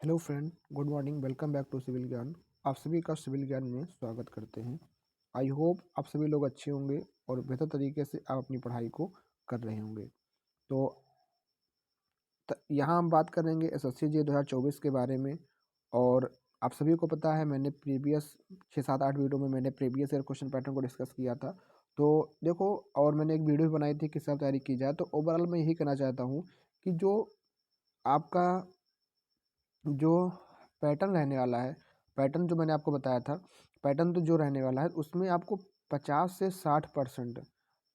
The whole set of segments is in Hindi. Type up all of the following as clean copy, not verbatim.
Hello friend, good morning. Welcome back to civil Gyan. आप सभी का सिविल ज्ञान में स्वागत करते हैं। आई होप आप सभी लोग अच्छे होंगे और बेहतर तरीके से आप अपनी पढ़ाई को कर रहे होंगे। तो यहाँ हम बात करेंगे एसएससी जी 2024 के बारे में। और आप सभी को पता है मैंने प्रीवियस 6-7-8 वीडियो में मैंने प्रीवियस ईयर क्वेश्चन पैटर्न को डिस्कस किया था। तो देखो, और मैंने एक वीडियो भी बनाई थी कि सब तैयारी की जाए। तो ओवरऑल मैं यही कहना चाहता हूँ कि जो आपका जो पैटर्न रहने वाला है, पैटर्न जो मैंने आपको बताया था, पैटर्न तो जो रहने वाला है उसमें आपको 50 से 60%,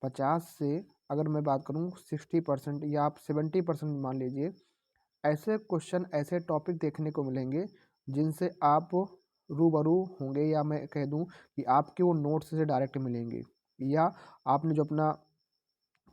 50 से अगर मैं बात करूँ 60% या आप 70% मान लीजिए, ऐसे क्वेश्चन ऐसे टॉपिक देखने को मिलेंगे जिनसे आप रूबरू होंगे, या मैं कह दूं कि आपके वो नोट्स से डायरेक्ट मिलेंगे, या आपने जो अपना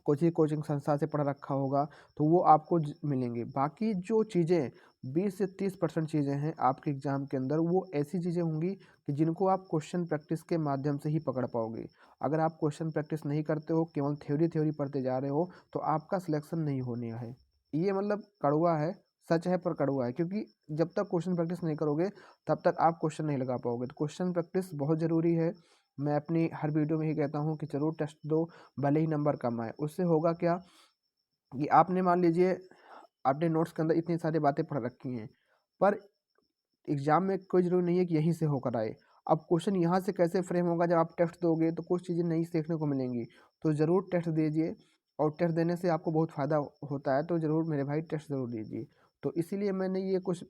कोचिंग संस्था से पढ़ रखा होगा तो वो आपको मिलेंगे। बाकी जो चीज़ें 20 से 30% चीज़ें हैं आपके एग्ज़ाम के अंदर, वो ऐसी चीज़ें होंगी कि जिनको आप क्वेश्चन प्रैक्टिस के माध्यम से ही पकड़ पाओगे। अगर आप क्वेश्चन प्रैक्टिस नहीं करते हो, केवल थ्योरी पढ़ते जा रहे हो, तो आपका सिलेक्शन नहीं होने है। ये मतलब कड़वा है, सच है पर कड़वा है, क्योंकि जब तक क्वेश्चन प्रैक्टिस नहीं करोगे तब तक आप क्वेश्चन नहीं लगा पाओगे। तो क्वेश्चन प्रैक्टिस बहुत ज़रूरी है। मैं अपनी हर वीडियो में ही कहता हूँ कि ज़रूर टेस्ट दो, भले ही नंबर कम आए। उससे होगा क्या कि आपने मान लीजिए आपने नोट्स के अंदर इतनी सारी बातें पढ़ रखी हैं, पर एग्जाम में कोई ज़रूरी नहीं है कि यहीं से होकर आए। अब क्वेश्चन यहाँ से कैसे फ्रेम होगा, जब आप टेस्ट दोगे तो कुछ चीज़ें नई सीखने को मिलेंगी। तो ज़रूर टेस्ट दीजिए, और टेस्ट देने से आपको बहुत फ़ायदा होता है। तो ज़रूर मेरे भाई टेस्ट ज़रूर दीजिए। तो इसीलिए मैंने ये कुछ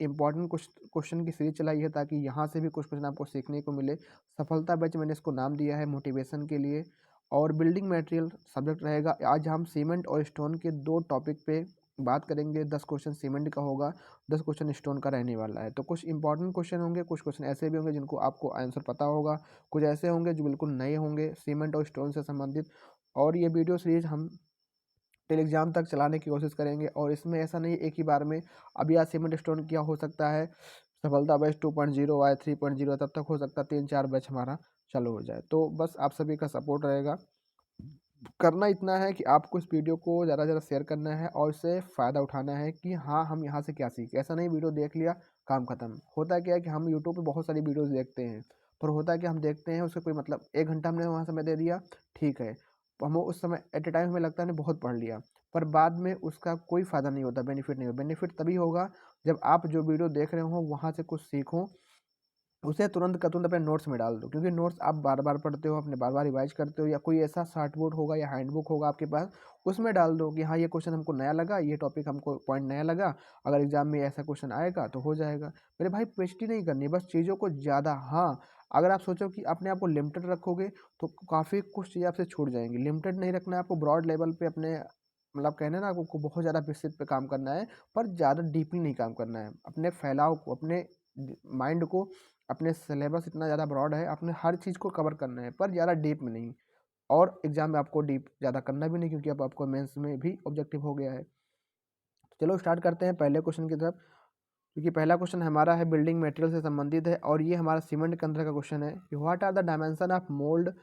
इंपॉर्टेंट कुछ क्वेश्चन की सीरीज चलाई है, ताकि यहाँ से भी कुछ क्वेश्चन आपको सीखने को मिले। सफलता बैच मैंने इसको नाम दिया है मोटिवेशन के लिए। और बिल्डिंग मटेरियल सब्जेक्ट रहेगा। आज हम सीमेंट और स्टोन के दो टॉपिक पे बात करेंगे। 10 क्वेश्चन सीमेंट का होगा, 10 क्वेश्चन स्टोन का रहने वाला है। तो कुछ इंपॉर्टेंट क्वेश्चन होंगे, कुछ क्वेश्चन ऐसे भी होंगे जिनको आपको आंसर पता होगा, कुछ ऐसे होंगे जो बिल्कुल नए होंगे सीमेंट और स्टोन से संबंधित। और ये वीडियो सीरीज हम टिल एग्जाम तक चलाने की कोशिश करेंगे। और इसमें ऐसा नहीं एक ही बार में अभी आज सीमेंट स्टोन किया, हो सकता है सफलता बैच 2.0 आए, 3.0, तब तक हो सकता है 3-4 बैच हमारा चालू हो जाए। तो बस आप सभी का सपोर्ट रहेगा। करना इतना है कि आपको इस वीडियो को ज़्यादा से ज़्यादा शेयर करना है और इससे फ़ायदा उठाना है कि हाँ, हम यहाँ से क्या सीखें। ऐसा नहीं वीडियो देख लिया काम खत्म। होता क्या है कि हम यूट्यूब पे बहुत सारी वीडियोस देखते हैं, पर होता है कि हम देखते हैं उसका कोई मतलब, 1 घंटा हमने वहाँ समय दे दिया, ठीक है। तो हमें उस समय एट ए टाइम हमें लगता है हमने बहुत पढ़ लिया, पर बाद में उसका कोई फ़ायदा नहीं होता, बेनिफिट नहीं होता। बेनिफिट तभी होगा जब आप जो वीडियो देख रहे हो वहाँ से कुछ सीखो, उसे तुरंत का तुरंत अपने नोट्स में डाल दो। क्योंकि नोट्स आप बार बार पढ़ते हो, अपने बार बार रिवाइज करते हो, या कोई ऐसा शॉर्ट बोर्ड होगा या हैंड बुक होगा आपके पास, उसमें डाल दो कि हाँ, ये क्वेश्चन हमको नया लगा, ये टॉपिक हमको पॉइंट नया लगा, अगर एग्जाम में ऐसा क्वेश्चन आएगा तो हो जाएगा। मेरे भाई पीएचडी नहीं करनी, बस चीज़ों को ज़्यादा, हाँ, अगर आप सोचो कि अपने आप को लिमिटेड रखोगे तो काफ़ी कुछ चीज़ें आपसे छूट जाएंगी। लिमिटेड नहीं रखना है आपको, ब्रॉड लेवल पे अपने मतलब कहना है ना, आपको बहुत ज़्यादा विस्तृत पे काम करना है, पर ज़्यादा डीपली नहीं काम करना है। अपने फैलाव को, अपने माइंड को, अपने सिलेबस इतना ज़्यादा ब्रॉड है, आपने हर चीज़ को कवर करना है, पर ज़्यादा डीप में नहीं। और एग्जाम में आपको डीप ज़्यादा करना भी नहीं, क्योंकि अब आपको मेंस में भी ऑब्जेक्टिव हो गया है। तो चलो स्टार्ट करते हैं पहले क्वेश्चन की तरफ। क्योंकि पहला क्वेश्चन हमारा है बिल्डिंग मटेरियल से संबंधित है, और ये हमारा सीमेंट के अंदर का क्वेश्चन है कि what are the dimension of mould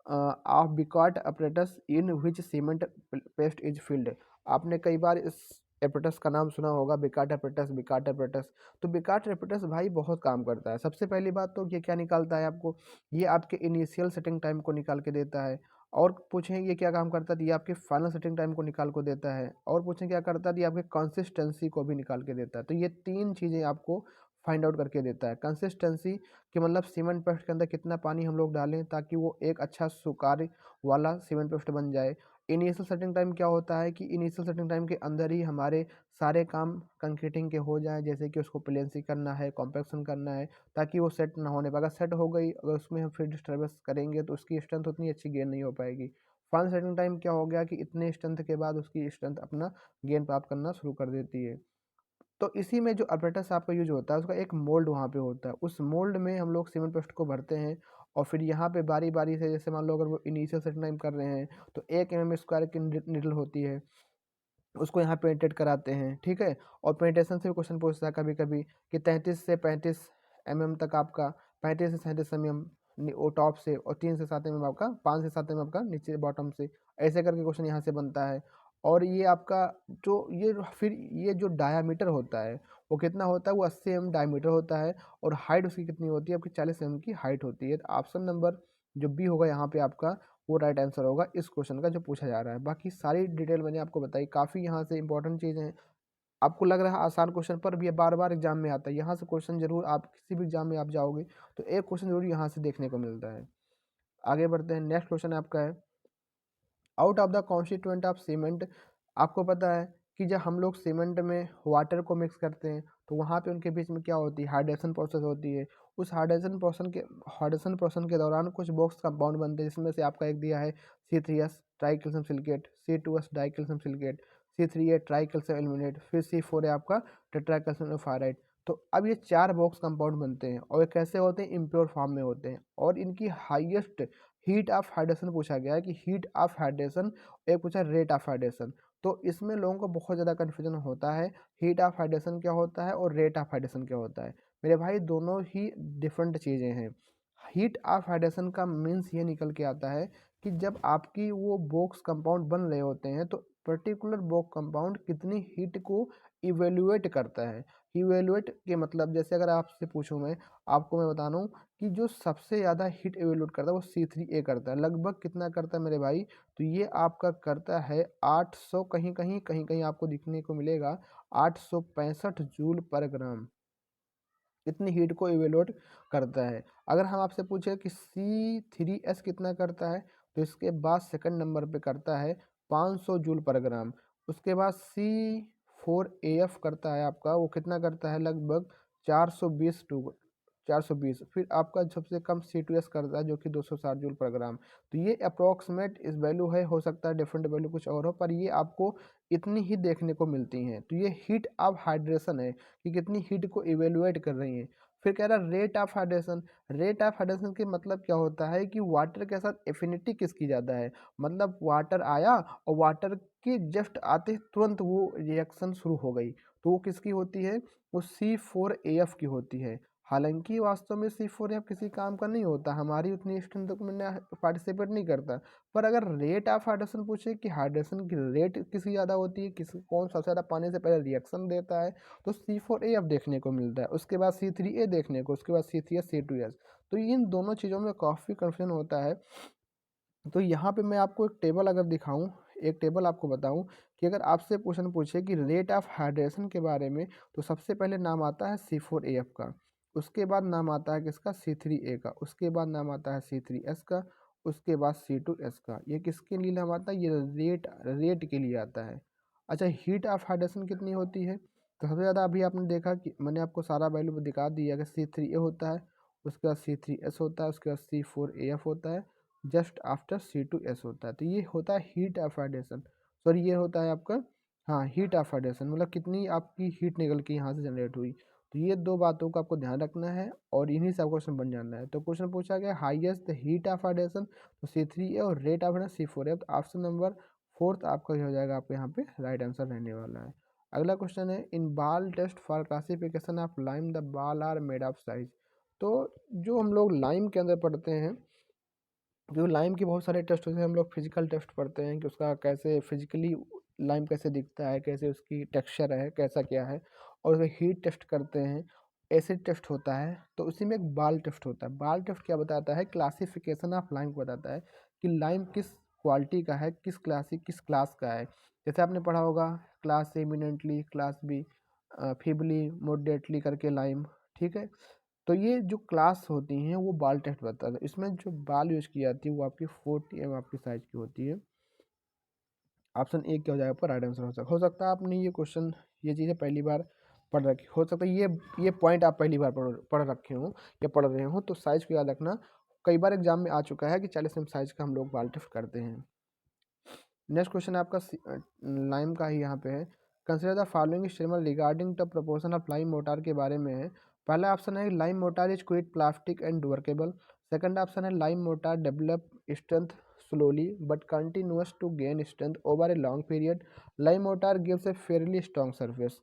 of Vicat apparatus in which cement paste is filled. आपने कई बार इस एपरेटस का नाम सुना होगा, बिकाट एपरेटस, बिकाट एपरेटस। तो बिकाट एपरेटस भाई बहुत काम करता है। सबसे पहली बात तो ये क्या निकालता है आपको, ये आपके इनिशियल सेटिंग टाइम को निकाल के देता है। और पूछें ये क्या काम करता है, तो ये आपके फाइनल सेटिंग टाइम को निकाल को देता है। और पूछें क्या करता है, तो ये आपके कंसिस्टेंसी को भी निकाल के देता है। तो ये 3 चीज़ें आपको फाइंड आउट करके देता है। कंसिस्टेंसी कि मतलब सीमेंट पेस्ट के अंदर कितना पानी हम लोग डालें ताकि वो एक अच्छा सुकार्य वाला सीमेंट पेस्ट बन जाए। इनिशियल सेटिंग टाइम क्या होता है कि इनिशियल सेटिंग टाइम के अंदर ही हमारे सारे काम कंक्रीटिंग के हो जाएँ, जैसे कि उसको प्लेंसी करना है, कॉम्पैक्शन करना है, ताकि वो सेट ना होने पाए। अगर सेट हो गई, अगर उसमें हम फिर डिस्टर्बेंस करेंगे तो उसकी स्ट्रेंथ उतनी अच्छी गेन नहीं हो पाएगी। फाइनल सेटिंग टाइम क्या हो गया कि इतने स्ट्रेंथ के बाद उसकी स्ट्रेंथ अपना गेन प्राप्त करना शुरू कर देती है। तो इसी में जो अपरेटस आपका यूज होता है, उसका एक मोल्ड वहाँ पे होता है। उस मोल्ड में हम लोग सीमेंट पेस्ट को भरते हैं, और फिर यहाँ पे बारी बारी से, जैसे मान लो अगर वो इनिशियल सेटिंग टाइम कर रहे हैं तो 1 mm² की निडल होती है, उसको यहाँ पेंटेड कराते हैं, ठीक है। और पेंटेशन से भी क्वेश्चन पूछता है कभी कभी कि 33 से 35 तक आपका, 35 से 37 वो टॉप से, और 3 से 7 आपका, 5 से 7 आपका नीचे बॉटम से, ऐसे करके क्वेश्चन यहाँ से बनता है। और ये आपका फिर ये जो डायामीटर होता है वो कितना होता है, वो 80 डायमीटर होता है, और हाइट उसकी कितनी होती है, आपकी 40 की हाइट होती है। तो ऑप्शन नंबर जो बी होगा यहाँ पे आपका, वो राइट आंसर होगा इस क्वेश्चन का जो पूछा जा रहा है। बाकी सारी डिटेल मैंने आपको बताई, काफ़ी यहाँ से इंपॉर्टेंट चीज़ें हैं। आपको लग रहा है आसान क्वेश्चन, पर भी ये बार बार एग्जाम में आता है। यहाँ से क्वेश्चन जरूर, आप किसी भी एग्जाम में आप जाओगे तो एक क्वेश्चन जरूर यहाँ से देखने को मिलता है। आगे बढ़ते हैं, नेक्स्ट क्वेश्चन आपका है, out of the constituent of cement. आपको पता है कि जब हम लोग सीमेंट में वाटर को मिक्स करते हैं तो वहाँ पे उनके बीच में क्या होती है, हाइड्रेशन प्रोसेस होती है। उस हाइड्रेशन प्रोसेस के दौरान कुछ बॉक्स कंपाउंड बनते हैं, जिसमें से आपका एक दिया है C3H tricalcium silicate, C2H dicalcium silicate, C3A tricalcium aluminate, फिर C4 है आपका टेट्राकैल्शियम फाइराइड। तो अब ये 4 बॉक्स कंपाउंड बनते हैं, और ये कैसे होते हैं, इम्प्योर फॉर्म में होते हैं, और इनकी हाईएस्ट हीट ऑफ हाइड्रेशन पूछा गया है कि हीट ऑफ हाइड्रेशन, एक पूछा रेट ऑफ हाइड्रेशन। तो इसमें लोगों को बहुत ज़्यादा कन्फ्यूजन होता है, हीट ऑफ हाइड्रेशन क्या होता है और रेट ऑफ हाइड्रेशन क्या होता है। मेरे भाई दोनों ही डिफरेंट चीज़ें हैं। हीट ऑफ हाइड्रेशन का मीन्स ये निकल के आता है कि जब आपकी वो बॉक्स कंपाउंड बन रहे होते हैं तो पर्टिकुलर बॉक्स कंपाउंड कितनी हीट को इवेल्युएट करता है। इवेल्युएट के मतलब, जैसे अगर आपसे पूछूं मैं, आपको मैं बता दूं कि जो सबसे ज़्यादा हीट इवेल्यूट करता है वो C3A करता है। लगभग कितना करता है मेरे भाई, तो ये आपका करता है 800, कहीं कहीं कहीं कहीं आपको दिखने को मिलेगा 865 जूल पर ग्राम, इतनी हीट को इवेल्यूट करता है। अगर हम आपसे पूछे कि C3S कितना करता है, तो इसके बाद सेकंड नंबर पे करता है 500 जूल पर ग्राम। उसके बाद C4AF करता है आपका, वो कितना करता है, लगभग 420 420। फिर आपका सबसे कम C2S करता है जो कि 260 जूल पर ग्राम। तो ये अप्रॉक्सीमेट इस वैल्यू है, हो सकता है डिफरेंट वैल्यू कुछ और हो, पर ये आपको इतनी ही देखने को मिलती हैं। तो ये हीट ऑफ हाइड्रेशन है कि कितनी हीट को इवेल्युएट कर रही हैं। फिर कह रहा है rate of hydration. Rate of hydration के मतलब क्या होता है कि वाटर के साथ एफिनिटी किसकी ज़्यादा है, मतलब वाटर आया और वाटर के जस्ट आते ही तुरंत वो रिएक्शन शुरू हो गई, तो वो किसकी होती है, वो C4AF की होती है। हालांकि वास्तव में C4AF किसी काम का नहीं होता, हमारी उतनी स्ट्रेंथ तक में पार्टिसिपेट नहीं करता। पर अगर रेट ऑफ हाइड्रेशन पूछे कि हाइड्रेशन की रेट किसकी ज़्यादा होती है, कौन सबसे ज़्यादा पानी से पहले रिएक्शन देता है, तो C4AF देखने को मिलता है। उसके बाद C3A देखने को, उसके बाद C3S C2S। तो इन दोनों चीज़ों में काफ़ी कन्फ्यूजन होता है। तो यहाँ पे मैं आपको एक टेबल अगर दिखाऊं, एक टेबल आपको बताऊं कि अगर आपसे क्वेश्चन पूछे कि रेट ऑफ हाइड्रेशन के बारे में, तो सबसे पहले नाम आता है C4AF का, उसके बाद नाम आता है किसका, C3A का, उसके बाद नाम आता है C3S का, उसके बाद C2S का। ये किसके लिए नाम आता है, ये रेट रेट के लिए आता है। अच्छा, हीट ऑफ हाइड्रेशन कितनी होती है, तो सबसे ज़्यादा अभी आपने देखा कि मैंने आपको सारा वैल्यू दिखा दिया कि C3A होता है, उसके बाद C3S होता है, उसके बाद C4AF होता है, जस्ट आफ्टर C2S होता है। तो ये होता है हीट ऑफ हाइड्रेशन, सॉरी ये होता है आपका, हाँ हीट ऑफ हाइड्रेशन, मतलब कितनी आपकी हीट निकल के यहाँ से जनरेट हुई। तो ये दो बातों को आपको ध्यान रखना है और इन्हीं से आपको क्वेश्चन बन जाना है। तो क्वेश्चन पूछा गया हाईएस्ट हीट ऑफ हाइड्रेशन, तो C3A, और रेट ऑफ हाइड्रेशन C4A। तो ऑप्शन नंबर फोर्थ आपका हो जाएगा, आपको यहाँ पे राइट आंसर रहने वाला है। अगला क्वेश्चन है, in ball test for classification of lime the ball are made of size. तो जो हम लोग लाइम के अंदर पढ़ते हैं, जो लाइम के बहुत सारे टेस्ट होते हैं, हम लोग फिजिकल टेस्ट पढ़ते हैं कि उसका कैसे फिजिकली लाइम कैसे दिखता है, कैसे उसकी टेक्सचर है, कैसा क्या है, और उसका हीट टेस्ट करते हैं, एसिड टेस्ट होता है। तो उसी में एक बाल टेस्ट होता है। बाल टेस्ट क्या बताता है, क्लासिफिकेशन ऑफ लाइम को बताता है कि लाइम किस क्वालिटी का है, किस क्लास का है। जैसे आपने पढ़ा होगा class A eminently, class B feebly, moderately करके लाइम, ठीक है। तो ये जो क्लास होती हैं वो बाल टेस्ट बताता है। इसमें जो बाल यूज की जाती है वो आपकी 40 आपकी साइज की होती है। ऑप्शन ए क्या हो जाएगा, पर राइट आंसर हो सकता है आपने ये क्वेश्चन, ये चीज़ें पहली बार पढ़ रखी हो सकता है, ये पॉइंट आप पहली बार पढ़ रखे हों या पढ़ रहे हो, तो साइज को याद रखना। कई बार एग्जाम में आ चुका है कि 40 साइज का हम लोग बाल टेस्ट करते हैं। नेक्स्ट क्वेश्चन आपका लाइम का ही यहाँ पे है, consider the following statement regarding the proportion of lime mortar के बारे में है। पहला ऑप्शन है lime mortar is quick plastic and workable. Second option है lime mortar develop strength slowly but continuous to gain strength over a long period. Lime mortar gives a fairly strong surface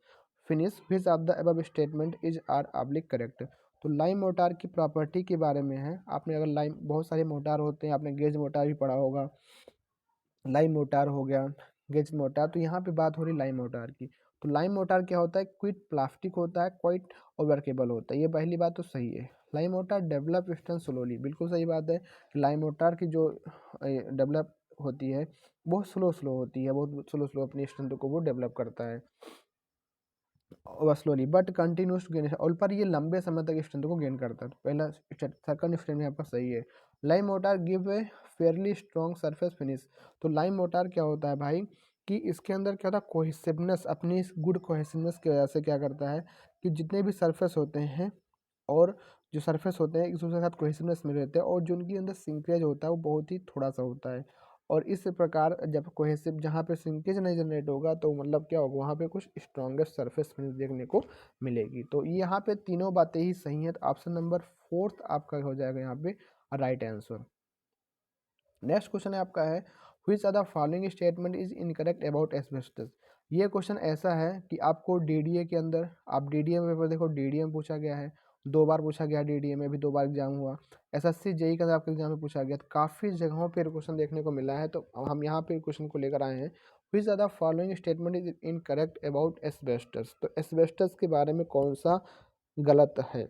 finish, which of the above statement is are oblique correct. तो लाइम मोटार की प्रॉपर्टी के बारे में है। आपने अगर लाइम, बहुत सारे मोटार होते हैं, आपने गेज मोटार भी पढ़ा होगा, लाइम मोटार हो गया, गेज मोटार। तो यहाँ पे बात हो रही लाइम मोटार की। तो लाइम मोटार क्या होता है, क्विक प्लास्टिक होता है, क्वाइट ओवरकेबल होता है। ये पहली बात तो सही है। Lime mortar develop strength slowly, बिल्कुल सही बात है। लाइम मोटार की जो डेवलप होती है बहुत स्लो होती है, बहुत स्लो अपनी स्ट्रेंथ को वो डेवलप करता है slowly but continues to gain, और पर ये लंबे समय तक स्ट्रेंथ को गेन करता है। तो पहला सेकंड स्टेप में आपका सही है। Lime motor give a fairly strong surface finish. तो लाइम मोटार क्या होता है भाई कि इसके अंदर क्या होता है, कोहेसिवनेस, अपनी इस गुड कोहेसिवनेस की वजह से क्या करता है कि जितने भी सरफेस होते हैं और जो सरफेस होते हैं एक दूसरे के साथ कोहेसिवनेस में रहते हैं, और जो उनके अंदर सिंकेज होता है वो बहुत ही थोड़ा सा होता है। और इस प्रकार जब कोहेसिव जहाँ पे सिंकेज नहीं जनरेट होगा तो मतलब क्या होगा, वहाँ पे कुछ स्ट्रॉन्गेस्ट सरफेस फिनिश देखने को मिलेगी। तो यहाँ पे तीनों बातें ही सही हैं। तो ऑप्शन नंबर 4 आपका हो जाएगा यहाँ पे राइट आंसर। नेक्स्ट क्वेश्चन है आपका है which are the following statement is incorrect about asbestos. ये क्वेश्चन ऐसा है कि आपको डीडीए के अंदर, आप डीडीए में पेपर देखो, डीडीए में पूछा गया है, 2 बार पूछा गया डीडीए में, भी 2 बार एग्जाम हुआ। एसएससी जेई का आपके एग्जाम में पूछा गया, तो काफ़ी जगहों पर क्वेश्चन देखने को मिला है। तो हम यहाँ पे क्वेश्चन को लेकर आए हैं which are the following statement is incorrect about asbestos. तो एस्बेस्टस के बारे में कौन सा गलत है।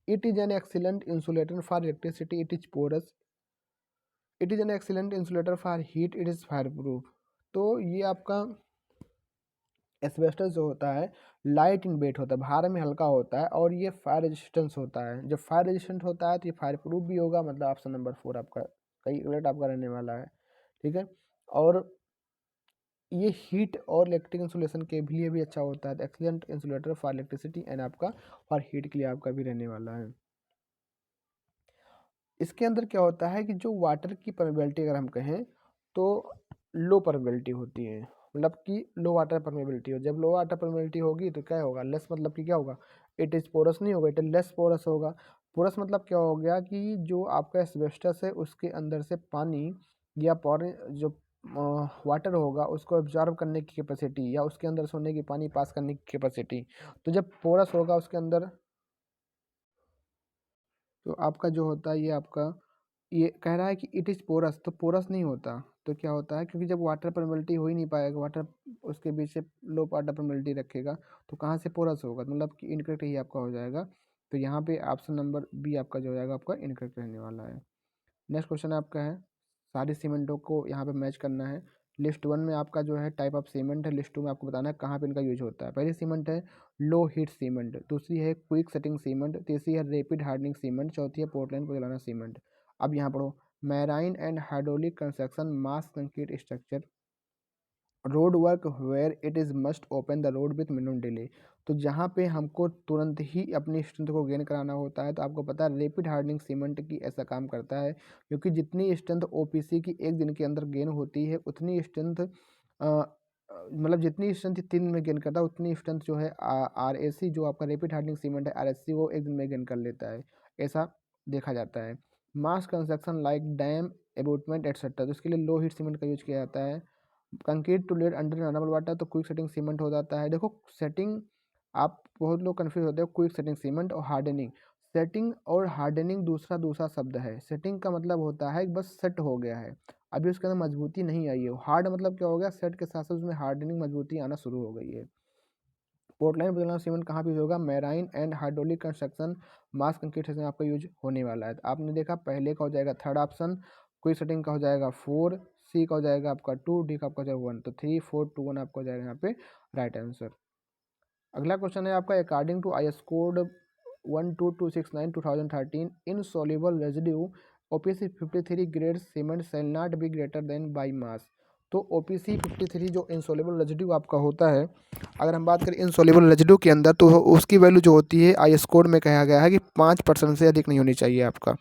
It is an excellent insulator for electricity, it is porous, it is an excellent insulator for heat, it is fire proof. तो ये आपका एस्बेस्टस जो होता है लाइट इन वेट होता है, भार में हल्का होता है, और ये फायर रेजिस्टेंस होता है। जब फायर रेजिस्टेंट होता है तो ये फायर प्रूफ भी होगा, मतलब ऑप्शन नंबर 4 आपका कई करेक्ट आपका रहने वाला है। ठीक है, और ये हीट और इलेक्ट्रिक इंसुलेशन के लिए भी अच्छा होता है। Excellent insulator for electricity and आपका फॉर हीट के लिए आपका भी रहने वाला है। इसके अंदर क्या होता है कि जो वाटर की परमेबिलिटी अगर हम कहें तो लो परमेबिलिटी होती है, मतलब कि लो वाटर परमेबिलिटी हो। जब लो वाटर परमेबिलिटी होगी तो क्या होगा, लेस, मतलब कि क्या होगा, इट इज पोरस नहीं होगा, इट इज लेस पोरस होगा। पोरस मतलब क्या हो गया कि जो आपका एस्बेस्टस है उसके अंदर से पानी या जो वाटर होगा उसको एब्जॉर्ब करने की कैपेसिटी, या उसके अंदर से होने की पानी पास करने की कैपेसिटी। तो जब पोरस होगा उसके अंदर, तो आपका जो होता है ये आपका ये कह रहा है कि इट इज़ पोरस, तो पोरस नहीं होता। तो क्या होता है, क्योंकि जब वाटर परमेबिलिटी हो ही नहीं पाएगा, वाटर उसके बीच से लो वाटर परमेबिलिटी रखेगा, तो कहाँ से पोरस होगा, तो मतलब कि इनकरेक्ट ही आपका हो जाएगा। तो यहाँ पे ऑप्शन नंबर बी आपका जो हो जाएगा आपका इनकरेक्ट रहने वाला है। नेक्स्ट क्वेश्चन आपका है सारी सीमेंटों को यहाँ पे मैच करना है। लिस्ट 1 में आपका जो है टाइप ऑफ सीमेंट है, लिस्ट 2 में आपको बताना है कहाँ पे इनका यूज होता है। पहली सीमेंट है लो हीट सीमेंट, दूसरी है क्विक सेटिंग सीमेंट, तीसरी है रैपिड हार्डनिंग सीमेंट, चौथी है पोर्टलैंड पोज़ोलाना सीमेंट। अब यहाँ पढ़ो, marine and hydraulic construction mass concrete structure road work where it is must open the road with minimum delay. तो जहाँ पे हमको तुरंत ही अपनी स्ट्रेंथ को गेन कराना होता है, तो आपको पता है रैपिड हार्डनिंग सीमेंट की ऐसा काम करता है, क्योंकि जितनी स्ट्रेंथ ओपीसी की एक दिन के अंदर गेन होती है उतनी स्ट्रेंथ मतलब जितनी स्ट्रेंथ 3 दिन में गेन करता है उतनी स्ट्रेंथ जो है आरएसी जो आपका रैपिड हार्डनिंग सीमेंट है आरएससी वो एक दिन में गेन कर लेता है, ऐसा देखा जाता है। Mass construction like dam abutment etcetera, तो इसके लिए लो हीट सीमेंट का यूज किया जाता है। Concrete to laid under normal water, तो क्विक सेटिंग सीमेंट हो जाता है। देखो सेटिंग, आप बहुत लोग कंफ्यूज होते हो क्विक सेटिंग सीमेंट और हार्डनिंग। सेटिंग और हार्डनिंग दूसरा दूसरा शब्द है। सेटिंग का मतलब होता है कि बस सेट हो गया है, अभी उसके अंदर मजबूती नहीं आई है। हार्ड मतलब क्या हो गया, सेट के साथ साथ उसमें हार्डनिंग मजबूती आना शुरू हो गई है। पोर्टलैंड पोज़ोलाना सीमेंट कहाँ पे यूज होगा, marine and hydraulic construction mass concrete में आपका यूज होने वाला है। तो आपने देखा पहले का हो जाएगा थर्ड ऑप्शन, क्विक सेटिंग का हो जाएगा 4, सी का हो जाएगा आपका 2, डी का आपका हो जाएगा 1। तो 3 4 2 1 आपका हो जाएगा यहाँ पे राइट आंसर। अगला क्वेश्चन है आपका according to IS code 12269/2013 insoluble residue OPC 53 grade cement shall not be greater than by mass. तो OPC 53 जो इनसॉल्युबल रेजिड्यू आपका होता है, अगर हम बात करें इनसॉल्युबल रेजिड्यू के अंदर, तो उसकी वैल्यू जो होती है IS कोड में कहा गया है कि 5% से अधिक नहीं होनी चाहिए, आपका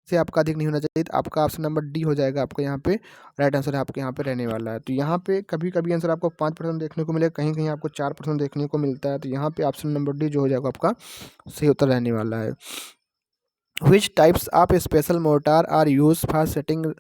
से आपका अधिक नहीं होना चाहिए। तो आपका ऑप्शन नंबर डी हो जाएगा आपका यहाँ पे राइट आंसर है आपके यहाँ पे रहने वाला है। तो यहाँ पे कभी कभी आंसर आपको 5% देखने को मिलेगा, कहीं कहीं आपको 4% देखने को मिलता है। तो यहाँ पे ऑप्शन नंबर डी जो हो जाएगा आपका सही उत्तर रहने वाला है। Which types of special mortar are used for setting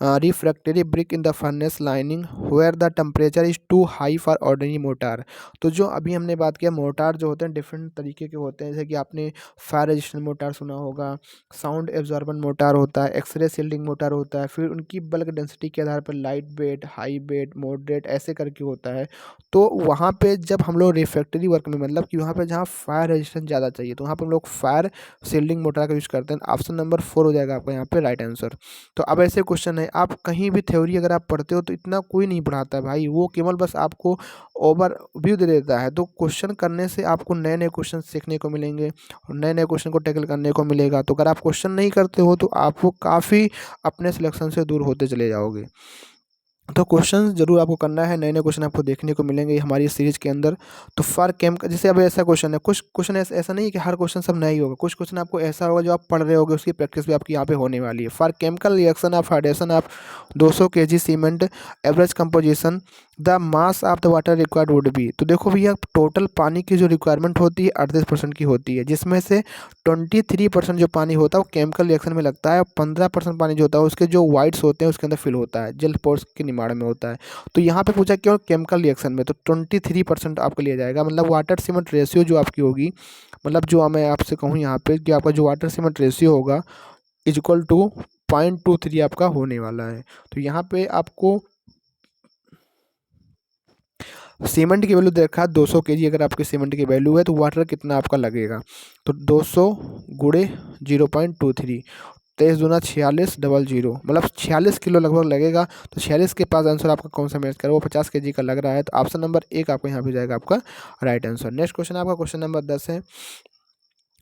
refractory brick in the furnace lining where the temperature is too high for ordinary mortar? तो जो अभी हमने बात किया मोर्टार जो होते हैं डिफरेंट तरीके के होते हैं, जैसे कि आपने फायर रेजिस्टेंट मोर्टार सुना होगा, साउंड एब्जॉर्बेंट मोर्टार होता है, एक्सरे सील्डिंग मोर्टार होता है, फिर उनकी बल्क डेंसिटी के आधार पर light weight, high wait, moderate ऐसे करके होता है। तो वहाँ पे जब हम लोग रिफ्रैक्टरी वर्क में, मतलब कि वहाँ पे जहाँ फायर रेजिस्टेंस ज़्यादा चाहिए, तो वहाँ पर हम लोग फायर सील्डिंग मोटर का यूज़ करते हैं। ऑप्शन नंबर 4 हो जाएगा आपका यहाँ पे राइट आंसर। तो अब ऐसे क्वेश्चन है, आप कहीं भी थ्योरी अगर आप पढ़ते हो तो इतना कोई नहीं पढ़ाता है भाई, वो केवल बस आपको ओवरव्यू दे देता है। तो क्वेश्चन करने से आपको नए नए क्वेश्चन सीखने को मिलेंगे और नए नए क्वेश्चन को टैकल करने को मिलेगा। तो अगर आप क्वेश्चन नहीं करते हो तो आप वो काफ़ी अपने सिलेक्शन से दूर होते चले जाओगे। तो क्वेश्चन जरूर आपको करना है, नए नए क्वेश्चन आपको देखने को मिलेंगे हमारी सीरीज के अंदर। तो फॉर केम का जैसे अब ऐसा क्वेश्चन है, कुछ क्वेश्चन ऐसा नहीं है कि हर क्वेश्चन सब नया ही होगा, कुछ क्वेश्चन आपको ऐसा होगा जो आप पढ़ रहे होगे उसकी प्रैक्टिस भी आपकी यहाँ पे होने वाली है। For chemical reaction of hydration of 200 kg cement average composition the mass of the water required would be. तो देखो भैया, टोटल पानी की जो रिक्वायरमेंट होती है 38% की होती है, जिसमें से 23% जो पानी होता है वो केमिकल रिएक्शन में लगता है और 15% पानी जो होता है उसके जो वाइट्स होते हैं उसके अंदर फिल होता है, जल पोर्स के निर्माण में होता है। तो यहाँ पे पूछा क्यों केमिकल रिएक्शन में, तो 23% आपको लिया जाएगा। मतलब वाटर सीमेंट रेशियो जो आपकी होगी, मतलब जो मैं आपसे कहूँ यहाँ पे कि आपका जो वाटर सीमेंट रेशियो होगा इज इक्वल टू 0.23 आपका होने वाला है। तो यहाँ पे आपको सीमेंट की वैल्यू देखा 200 kg, अगर आपके सीमेंट की वैल्यू है तो वाटर कितना आपका लगेगा, तो 200 गुणे 0.23, 23 दूना 46 डबल जीरो, मतलब 46 किलो लगभग लगेगा। तो 46 के पास आंसर आपका कौन सा मैच करे, वो 50 kg का लग रहा है। तो ऑप्शन नंबर 1 आपका यहाँ पे जाएगा आपका राइट आंसर। नेक्स्ट क्वेश्चन आपका क्वेश्चन नंबर 10 है,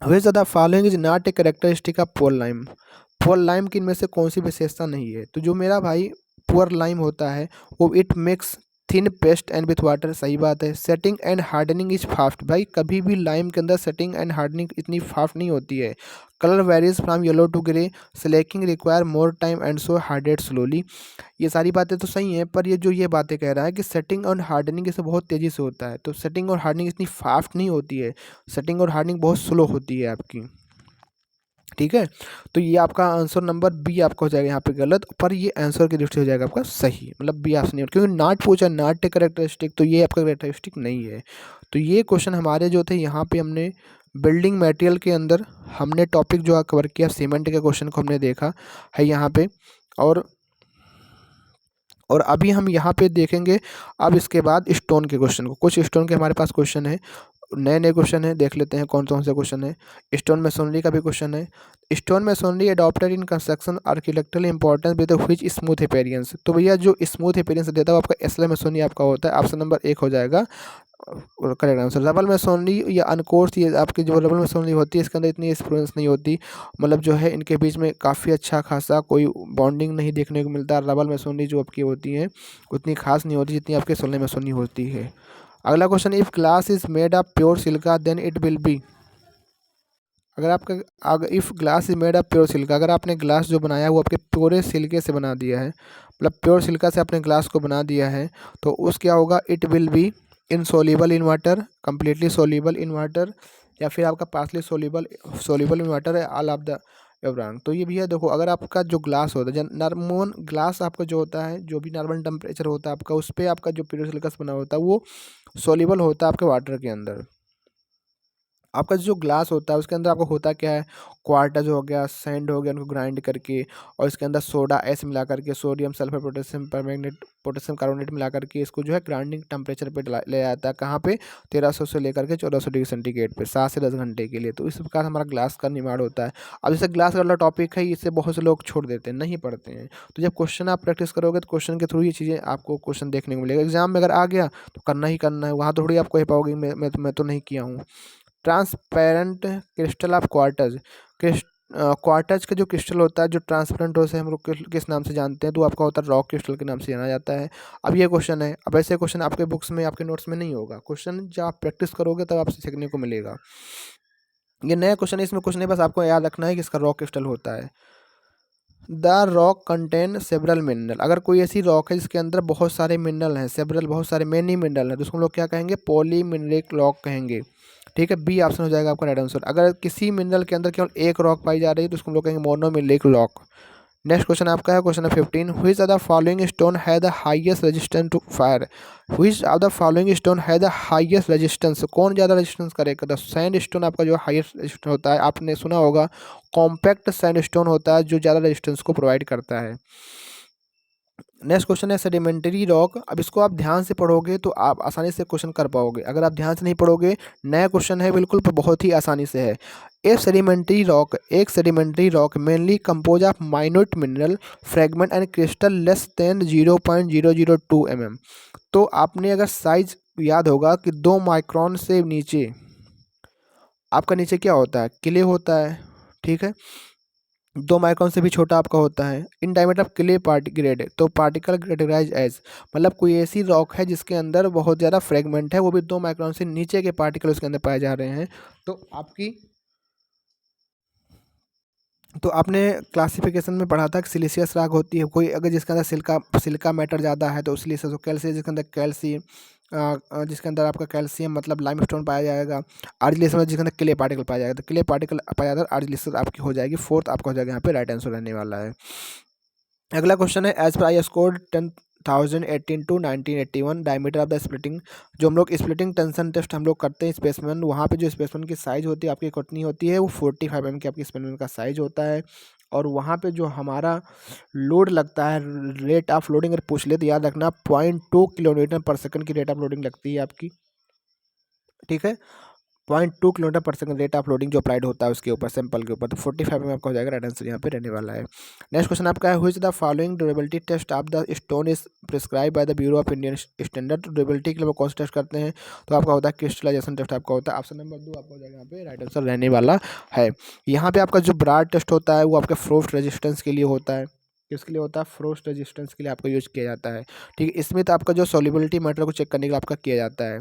which the following is not a characteristic of poor lime. Poor lime की इनमें से कौन सी विशेषता नहीं है, तो जो मेरा भाई पुअर लाइम होता है वो it makes thin paste and with water, सही बात है। Setting and hardening is fast, भाई कभी भी लाइम के अंदर सेटिंग एंड हार्डनिंग इतनी फास्ट नहीं होती है। Colour varies from yellow to grey, slaking require more time and so hardened slowly. ये सारी बातें तो सही हैं, पर ये बातें कह रहा है कि सेटिंग और हार्डनिंग इसे बहुत तेज़ी से होता है, तो सेटिंग और हार्डनिंग इतनी फास्ट नहीं होती है, सेटिंग और हार्डनिंग बहुत स्लो होती है आपकी, ठीक है। तो ये आपका आंसर नंबर बी आपका हो जाएगा यहाँ पे गलत, पर ये आंसर की दृष्टि हो जाएगा आपका सही, मतलब बी ऑप्शन नहीं, क्योंकि नॉट पूछा, नॉट ए करेक्टरिस्टिक, तो ये आपका करेक्टरिस्टिक नहीं है। तो ये क्वेश्चन हमारे जो थे यहाँ पे हमने बिल्डिंग मटेरियल के अंदर हमने टॉपिक जो कवर किया सीमेंट के क्वेश्चन को हमने देखा है यहाँ पे। और अभी हम यहाँ पे देखेंगे अब इसके बाद स्टोन के क्वेश्चन को, कुछ स्टोन के हमारे पास क्वेश्चन है, नए नए क्वेश्चन है, देख लेते हैं कौन कौन से क्वेश्चन है। स्टोन मैसोनरी का भी क्वेश्चन है, stone masonry adopted in construction architectural importance with which smooth appearance. तो भैया जो स्मूथ अपीयरेंस देता है वो आपका एस्लर मैसोनरी आपका होता है, ऑप्शन नंबर 1 हो जाएगा करेक्ट आंसर। रबल मैसोनरी या अनकोर्स, ये आपकी जो रबल मैसोनरी होती है इसके अंदर इतनी एक्सपीरियंस नहीं होती, मतलब जो है इनके बीच में काफ़ी अच्छा खासा कोई बॉन्डिंग नहीं देखने को मिलता। रबल मैसोनरी जो आपकी होती है उतनी खास नहीं होती जितनी आपके सोलर मैसोनरी होती है। अगला question, if glass is made of pure silica then it will be. अगर आपका if glass is made of pure silica, अगर आपने ग्लास जो बनाया है वो आपके प्योरे सिल्के से बना दिया है, मतलब प्योर सिल्का से आपने ग्लास को बना दिया है, तो उस क्या होगा, it will be insoluble in water, completely soluble in water, या फिर आपका partially soluble soluble in water है, ऑल ऑफ द एवरांग। तो ये भी है, देखो अगर आपका जो ग्लास होता है, नॉर्मल ग्लास आपका जो होता है, जो भी नॉर्मल टेम्परेचर होता है आपका, उस पर आपका जो प्योर सिल्का से बना होता है वो सोल्यूबल होता है आपके वाटर के अंदर। आपका जो ग्लास होता है उसके अंदर आपको होता क्या है, क्वार्टर जो हो गया, सैंड हो गया, उनको ग्राइंड करके और इसके अंदर सोडा एस मिला करके, sodium sulphur potassium permanganate potassium carbonate मिला करके इसको जो है ग्राइंडिंग टेम्परेचर पे ले जाता है, कहाँ पे 1300 से लेकर के 1400 डिग्री सेंटीग्रेड पे 7 से 10 घंटे के लिए। तो इस प्रकार हमारा ग्लास का निर्माण होता है। अब जैसे ग्लास वाला टॉपिक है, इससे बहुत से लोग छोड़ देते हैं, नहीं पढ़ते हैं। तो जब क्वेश्चन आप प्रैक्टिस करोगे तो क्वेश्चन के थ्रू ये चीज़ें आपको क्वेश्चन देखने को मिलेगा। एग्जाम में अगर आ गया तो करना ही करना है, वहाँ थोड़ी आप कह पाओगे मैं तो नहीं किया हूँ। Transparent crystal of quartz, quartz का जो क्रिस्टल होता है जो ट्रांसपेरेंट हो, से हम लोग किस नाम से जानते हैं, तो आपका होता है रॉक क्रिस्टल के नाम से जाना जाता है। अब ये क्वेश्चन है, अब ऐसे क्वेश्चन आपके बुक्स में आपके नोट्स में नहीं होगा, क्वेश्चन जब आप प्रैक्टिस करोगे तब आपसे सीखने को मिलेगा। ये नया क्वेश्चन है, इसमें कुछ नहीं, बस आपको याद रखना है कि इसका रॉक क्रिस्टल होता है। The rock contain several mineral, अगर कोई ऐसी रॉक है जिसके अंदर बहुत सारे मिनरल हैं, सेवरल बहुत सारे मैनी मिनरल हैं, तो उसको हम लोग क्या कहेंगे, पॉली मिनरिक रॉक कहेंगे। ठीक है, बी ऑप्शन हो जाएगा आपका राइट आंसर। अगर किसी मिनरल के अंदर केवल एक रॉक पाई जा रही है तो उसको हम लोग कहेंगे मोनोमिलिक रॉक। नेक्स्ट क्वेश्चन आपका है question number 15, which of the following stone है the highest resistance to fire. Which of the following stone है द हाईएस्ट रेजिस्टेंस, कौन ज़्यादा रेजिस्टेंस करेगा। द सैंड स्टोन आपका जो हाईएस्ट रेजिस्टेंस होता है, आपने सुना होगा कॉम्पैक्ट सैंड स्टोन होता है जो ज़्यादा रेजिस्टेंस को प्रोवाइड करता है। नेक्स्ट क्वेश्चन है सेडिमेंटरी रॉक। अब इसको आप ध्यान से पढ़ोगे तो आप आसानी से क्वेश्चन कर पाओगे, अगर आप ध्यान से नहीं पढ़ोगे, नया क्वेश्चन है बिल्कुल, पर बहुत ही आसानी से है। एक sedimentary rock mainly compose of minute mineral fragment and crystal less than 0.002 mm। तो आपने अगर साइज याद होगा कि 2 माइक्रोन से नीचे आपका नीचे क्या होता है, क्ले होता है, ठीक है, 2 माइक्रोन से भी छोटा आपका होता है in diameter of clay party grade, तो पार्टिकल कैटेगराइज एज, मतलब कोई ऐसी रॉक है जिसके अंदर बहुत ज़्यादा फ्रेगमेंट है, वो भी 2 माइक्रोन से नीचे के पार्टिकल उसके अंदर पाए जा रहे हैं। तो आपने क्लासिफिकेशन में पढ़ा था कि सिलिशियस रॉक होती है कोई, अगर जिसके अंदर सिलिका मैटर ज़्यादा है तो सिलिशियस, कैल्शियम जिसके अंदर कैल्शियम, जिसके अंदर आपका कैल्शियम मतलब लाइमस्टोन पाया जाएगा। आर्जिलेशन जिसके अंदर क्ले पार्टिकल पाया जाएगा, तो क्ले पार्टिकल पाया जाता है, आर्जिलेशन आपकी हो जाएगी, फोर्थ आपका हो जाएगा यहाँ पे राइट आंसर रहने वाला है। अगला क्वेश्चन है as per I score 10,018 to 1981 diameter of the splitting. जो हम लोग स्प्लिटिंग टेंशन टेस्ट हम लोग करते हैं स्पेसमैन, वहाँ पे जो स्पेसमैन की साइज़ होती है आपकी कितनी होती है, वो 45 mm की आपकी स्पेसमैन का साइज़ होता है। और वहाँ पे जो हमारा लोड लगता है, रेट ऑफ लोडिंग अगर पूछ ले तो याद रखना 0.2 किलोमीटर पर सेकंड की रेट ऑफ लोडिंग लगती है आपकी, ठीक है, 0.2 किलोमीटर पर सेकंड रेट ऑफ लोडिंग जो अप्लाइड होता है उसके ऊपर, सैंपल के ऊपर, तो 45 में आपका हो जाएगा राइट आंसर यहाँ पे रहने वाला है। नेक्स्ट क्वेश्चन आपका है which the following durability test of the stone is prescribe by the bureau of Indian standard. Durability के लिए वो कौन सा टेस्ट करते हैं, तो आपका होता है क्रिस्टलाइजेशन टेस्ट आपका होता है। ऑप्शन नंबर 2 आपका हो जाएगा यहाँ पे राइट आंसर रहने वाला है। यहाँ पे आपका जो ब्राड टेस्ट होता है वो आपके फ्रोस्ट रेजिस्टेंस के लिए होता है, किसके लिए होता है, फ्रोस्ट रेजिस्टेंस के लिए आपका यूज किया जाता है, ठीक है। इसमें तो आपका जो सॉल्युबिलिटी मैटर को चेक करने के लिए आपका किया जाता है,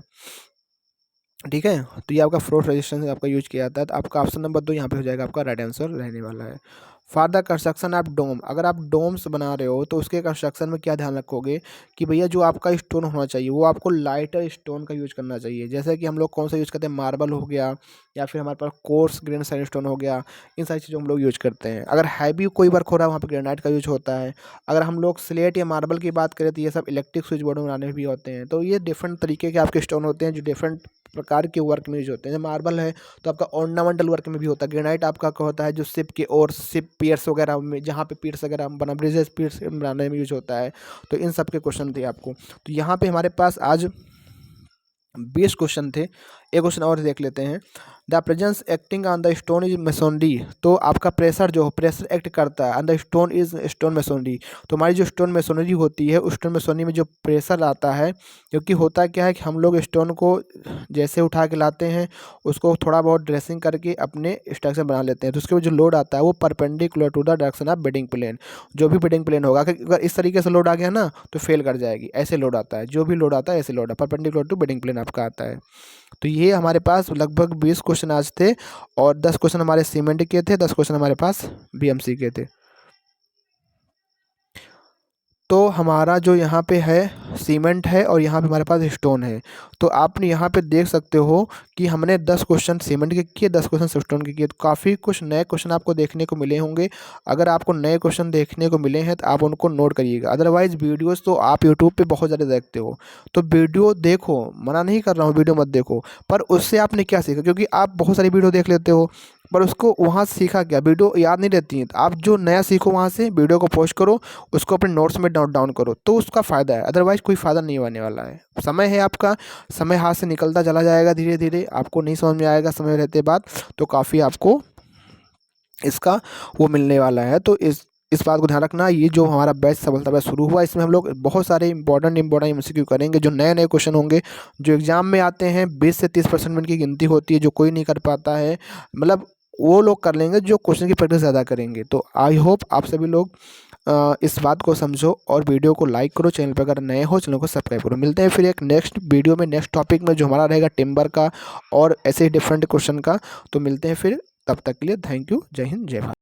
ठीक है, तो ये आपका फ्रोस्ट रेजिस्टेंस आपका यूज किया जाता है, तो आपका ऑप्शन नंबर 2 यहाँ पे हो जाएगा आपका राइट आंसर रहने वाला है। For the construction of dome, अगर आप डोम्स बना रहे हो तो उसके कंस्ट्रक्शन में क्या ध्यान रखोगे कि भैया जो आपका स्टोन होना चाहिए वो आपको लाइटर स्टोन का यूज करना चाहिए। जैसे कि हम लोग कौन सा यूज करते हैं, मार्बल हो गया या फिर हमारे पास कोर्स ग्रेन सैंडस्टोन हो गया, इन सारी चीज़ों हम लोग यूज करते हैं। अगर हैवी कोई वर्क हो रहा है वहाँ पर ग्रेनाइट का यूज होता है। अगर हम लोग स्लेट या मार्बल की बात करें तो ये सब इलेक्ट्रिक स्विच बोर्ड बनाने में भी होते हैं। तो ये डिफरेंट तरीके के आपके स्टोन होते हैं जो डिफरेंट प्रकार के वर्क में यूज होते हैं। मार्बल है तो आपका ऑर्नामेंटल वर्क में भी होता है, ग्रेनाइट आपका क्या होता है जो शिप के और शिप पियर्स वगैरह में, जहाँ पे पियर्स वगैरह बना ब्रिजेस पियर्स बनाने में यूज होता है। तो इन सब के क्वेश्चन थे आपको, तो यहाँ पे हमारे पास आज 20 क्वेश्चन थे। एक क्वेश्चन और देख लेते हैं, the presence acting on the stone is masonry. तो आपका प्रेशर जो प्रेशर एक्ट करता है on the stone is stone masonry. तो हमारी जो स्टोन मेसोनरी होती है उस स्टोन मेसोनरी में जो प्रेशर आता है, क्योंकि होता क्या है कि हम लोग स्टोन को जैसे उठा के लाते हैं उसको थोड़ा बहुत ड्रेसिंग करके अपने स्ट्रक्चर बना लेते हैं, तो उसके जो लोड आता है वो perpendicular to the direction of bedding plane. जो भी बेडिंग प्लेन होगा, अगर इस तरीके से लोड आ गया ना तो फेल कर जाएगी, ऐसे लोड आता है, जो भी लोड आता है ऐसे लोड है, परपेंडिकुलर टू बेडिंग प्लेन आपका आता है। तो ये हमारे पास लगभग 20 क्वेश्चन आज थे और 10 क्वेश्चन हमारे सीमेंट के थे, 10 क्वेश्चन हमारे पास बीएमसी के थे। तो हमारा जो यहाँ पे है सीमेंट है और यहाँ पे हमारे पास स्टोन है। तो आपने यहाँ पे देख सकते हो कि हमने 10 क्वेश्चन सीमेंट के किए, 10 क्वेश्चन स्टोन के किए, तो काफ़ी कुछ नए क्वेश्चन आपको देखने को मिले होंगे। अगर आपको नए क्वेश्चन देखने को मिले हैं तो आप उनको नोट करिएगा। अदरवाइज़ वीडियोज़ तो आप यूट्यूब पर बहुत ज़्यादा देखते हो, तो वीडियो देखो, मना नहीं कर रहा हूँ वीडियो मत देखो, पर उससे आपने क्या सीखा, क्योंकि आप बहुत सारी वीडियो देख लेते हो पर उसको वहाँ सीखा क्या, वीडियो याद नहीं रहती है। तो आप जो नया सीखो वहाँ से वीडियो को पोस्ट करो, उसको अपने नोट्स में नोट डाउन करो, तो उसका फ़ायदा है, अदरवाइज़ कोई फ़ायदा नहीं होने वाला है। समय है आपका, समय हाथ से निकलता चला जाएगा धीरे धीरे, आपको नहीं समझ में आएगा समय रहते बाद, तो काफ़ी आपको इसका वो मिलने वाला है। तो इस बात को ध्यान रखना। ये जो हमारा बैच सफलता बैच शुरू हुआ, इसमें हम लोग बहुत सारे इंपॉर्टेंट एमसीक्यू करेंगे, जो नए नए क्वेश्चन होंगे जो एग्जाम में आते हैं। 20 से 30% में इनकी गिनती होती है, जो कोई नहीं कर पाता है, मतलब वो लोग कर लेंगे जो क्वेश्चन की प्रैक्टिस ज़्यादा करेंगे। तो आई होप आप सभी लोग इस बात को समझो और वीडियो को लाइक करो, चैनल पर अगर नए हो चैनल को सब्सक्राइब करो। मिलते हैं फिर एक नेक्स्ट वीडियो में, नेक्स्ट टॉपिक में जो हमारा रहेगा टिम्बर का और ऐसे ही डिफरेंट क्वेश्चन का। तो मिलते हैं फिर, तब तक के लिए थैंक यू, जय हिंद, जय भारत।